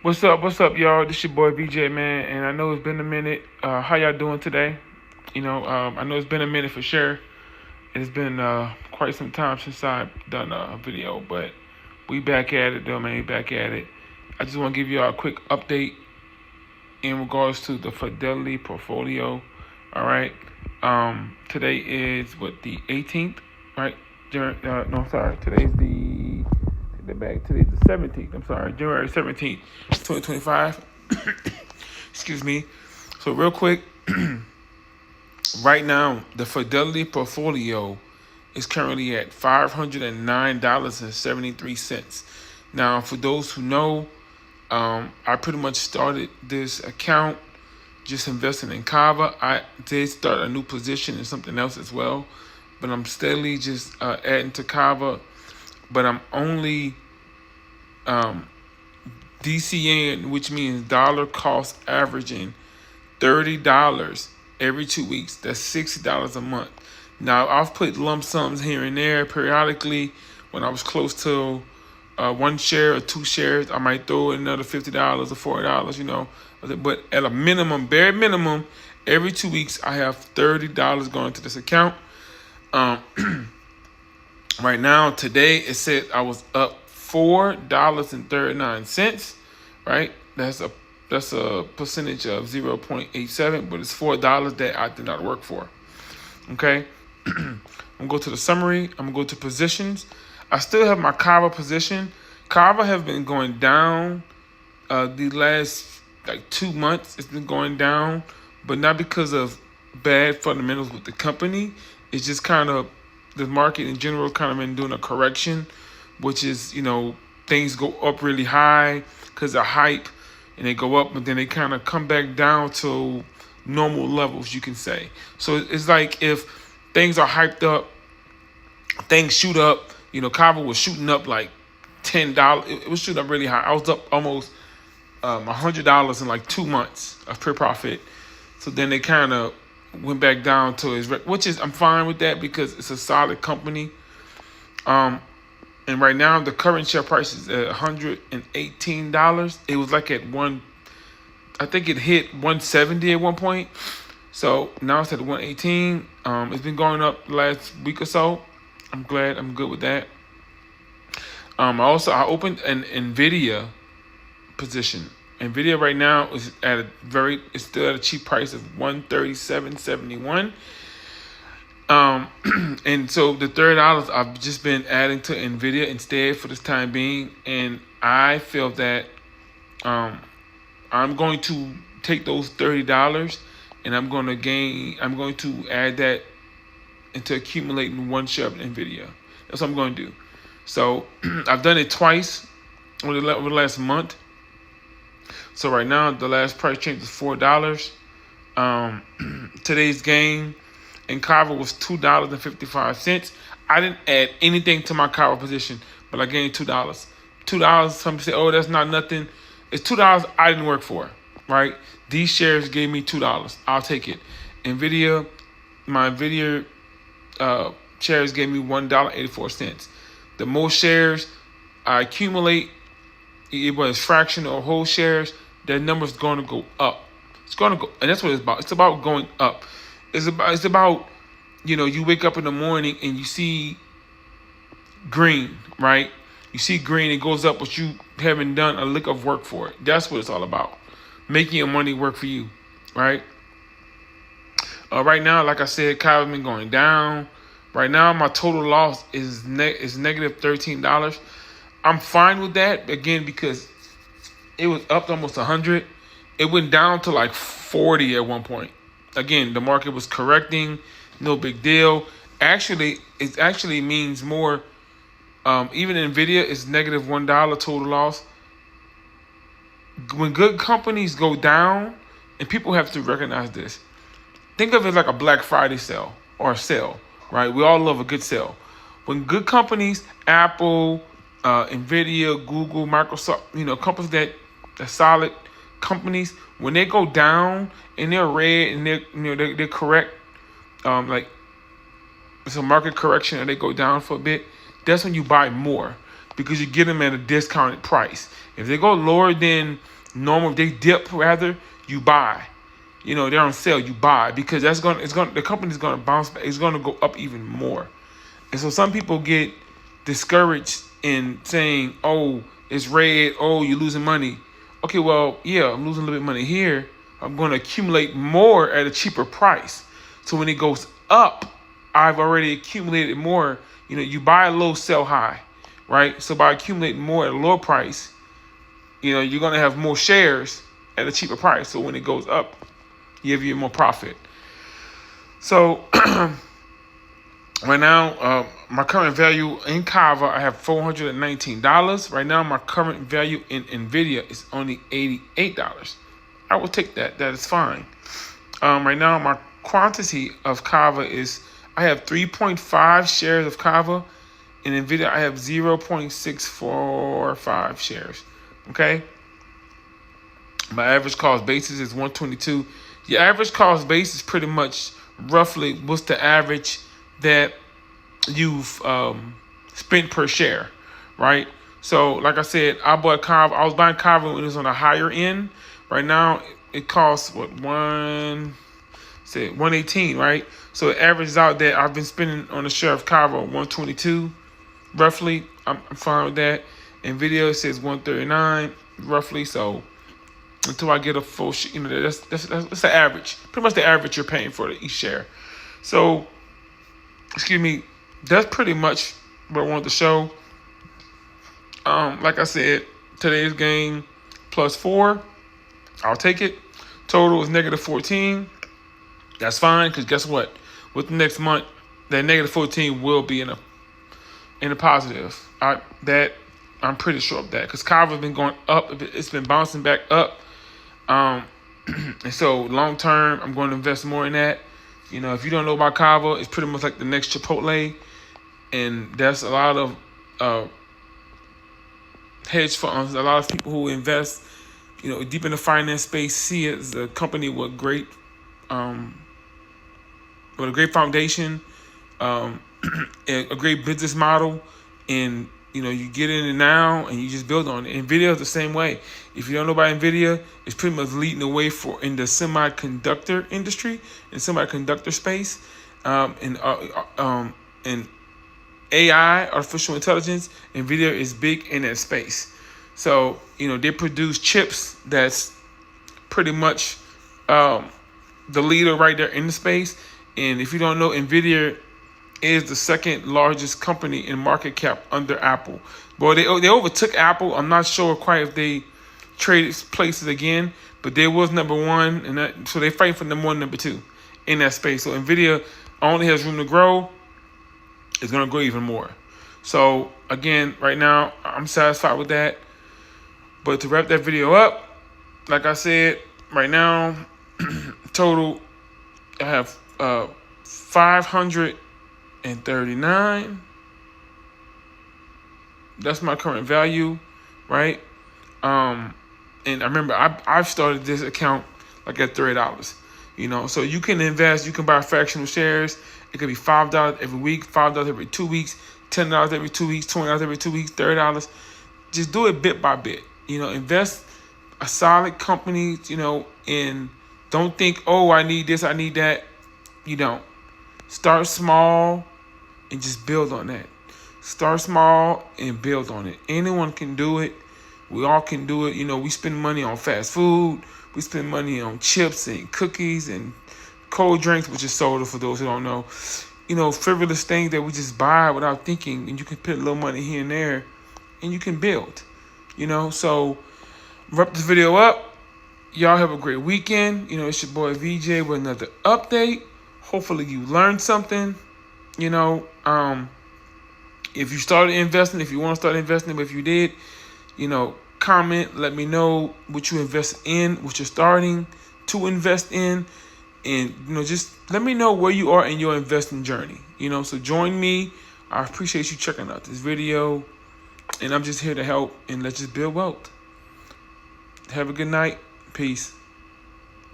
What's up, y'all? This your boy VJ, man, and I know it's been a minute. How y'all doing today? I know it's been a minute for sure. It's been quite some time since I've done a video, but we back at it, though, man. We back at it. I just want to give y'all a quick update in regards to the Fidelity portfolio. All right. Today is the 18th, right? No, sorry. Today's the 17th. I'm sorry, January 17th, 2025. Excuse me. So real quick, right now the Fidelity portfolio is currently at $509.73. Now, for those who know, I pretty much started this account just investing in Cava. I did start a new position in something else as well, but I'm steadily just adding to Cava. But I'm only DCN, which means dollar cost averaging $30 every 2 weeks. That's $60 a month. Now, I've put lump sums here and there periodically. When I was close to one share or two shares, I might throw in another $50 or $40, But at a minimum, bare minimum, every 2 weeks, I have $30 going to this account. Right now, today, it said I was up $4.39, right? That's a percentage of 0.87, but it's $4 that I did not work for. Okay, I'm gonna go to the summary. I'm gonna go to positions. I still have my Cava position. Cava has been going down the last 2 months. It's been going down, but not because of bad fundamentals with the company. It's just kind of the market in general kind of been doing a correction, which is, things go up really high because of hype, and they go up, but then they kind of come back down to normal levels, you can say. So it's like if things are hyped up, things shoot up. Cava was shooting up like $10. It was shooting up really high. I was up almost $100 in 2 months of pre-profit. So then they kind of went back down to which is, I'm fine with that because it's a solid company. And right now the current share price is at $118. It was like at I think it hit 170 at one point. So now it's at 118. It's been going up the last week or so. I'm good with that. I opened an Nvidia position. Nvidia right now is it's still at a cheap price of $137.71. And so the $30 I've just been adding to Nvidia instead for this time being, and I feel that I'm going to take those $30 and I'm going to add that into accumulating one share of Nvidia. That's what I'm going to do. So I've done it twice over the last month. So right now the last price change is $4. Today's gain in Cava was $2.55. I didn't add anything to my Cava position, but I gained $2. Some say, oh, that's not nothing. It's $2 I didn't work for, right? These shares gave me $2. I'll take it. My Nvidia shares gave me $1.84. The more shares I accumulate, whether it's fractional or whole shares, that number's going to go up. It's going to go, and that's what it's about. It's about going up. It's about you wake up in the morning and you see green, right? You see green, it goes up, but you haven't done a lick of work for it. That's what it's all about. Making your money work for you, right? Right now, like I said, Kyle's been going down. Right now, my total loss is negative $13. I'm fine with that, again, because it was up to almost 100. It went down to 40 at one point. Again, the market was correcting. No big deal. Actually, it actually means more. Even Nvidia is negative $1 total loss. When good companies go down, and people have to recognize this, think of it like a Black Friday sale or a sale, right? We all love a good sale. When good companies, Apple, Nvidia, Google, Microsoft, companies that are solid companies, when they go down and they're red and they're correct, like it's a market correction and they go down for a bit, that's when you buy more. because you get them at a discounted price. If they go lower than normal, if they dip rather, you buy. You know, they're on sale, you buy, because the company's gonna bounce back. It's gonna go up even more. And so some people get discouraged in saying, "Oh, it's red. Oh, you're losing money." Okay, well, yeah, I'm losing a little bit of money here. I'm going to accumulate more at a cheaper price. So when it goes up, I've already accumulated more. You know, you buy low, sell high, right? So by accumulating more at a lower price, you know, you're going to have more shares at a cheaper price. So when it goes up, you have more profit. So right now, my current value in Cava, I have $419. Right now, my current value in NVIDIA is only $88. I will take that. That is fine. Right now, my quantity of Cava is, I have 3.5 shares of Cava. In NVIDIA, I have 0.645 shares. Okay? My average cost basis is 122. The average cost base is pretty much roughly what's the average that you've spent per share, right? So, like I said, I bought Cava. I was buying Cava when it was on a higher end. Right now, it costs what 118, right? So it averages out that I've been spending on a share of Cava 122, roughly. I'm fine with that. NVIDIA says 139, roughly. So until I get a full, you know, that's the average. Pretty much the average you're paying for each share. So, excuse me, that's pretty much what I wanted to show. Like I said, today's game +4. I'll take it. Total is -14. That's fine, because guess what? With the next month, that -14 will be in a positive. I'm pretty sure of that, because Cava's been going up. It's been bouncing back up. And so long term, I'm going to invest more in that. You know, if you don't know about Cava, it's pretty much like the next Chipotle, and that's a lot of hedge funds, a lot of people who invest, you know, deep in the finance space, see it as a company with a great foundation, a great business model, and you know, you get in it now and you just build on it. NVIDIA is the same way. If you don't know about NVIDIA, it's pretty much leading the way in the semiconductor industry, in semiconductor space, and AI, artificial intelligence. NVIDIA is big in that space. So, you know, they produce chips that's pretty much the leader right there in the space. And if you don't know, NVIDIA is the second largest company in market cap under Apple. Boy, they overtook Apple. I'm not sure quite if they traded places again, but they was number one, and so they fight for number one, number two in that space. So NVIDIA only has room to grow. It's going to grow even more. So again, right now, I'm satisfied with that. But to wrap that video up, like I said, right now, total, I have 539. That's my current value, right? And I remember I've started this account like at $30. You know, so you can invest, you can buy fractional shares. It could be $5 every week, $5 every 2 weeks, $10 every 2 weeks, $20 every 2 weeks, $30. Just do it bit by bit. You know, invest a solid company, you know, and don't think, oh, I need this, I need that. You don't. Start small and just build on that. Start small and build on it. Anyone can do it. We all can do it. You know, we spend money on fast food. We spend money on chips and cookies and cold drinks, which is soda for those who don't know. You know, frivolous things that we just buy without thinking, and you can put a little money here and there, and you can build. You know, so wrap this video up. Y'all have a great weekend. You know, it's your boy VJ with another update. Hopefully you learned something. You know, if you started investing, if you want to start investing, but if you did, you know, comment, let me know what you invest in, what you're starting to invest in, and, you know, just let me know where you are in your investing journey. You know, so join me. I appreciate you checking out this video, and I'm just here to help, and let's just build wealth. Have a good night. Peace.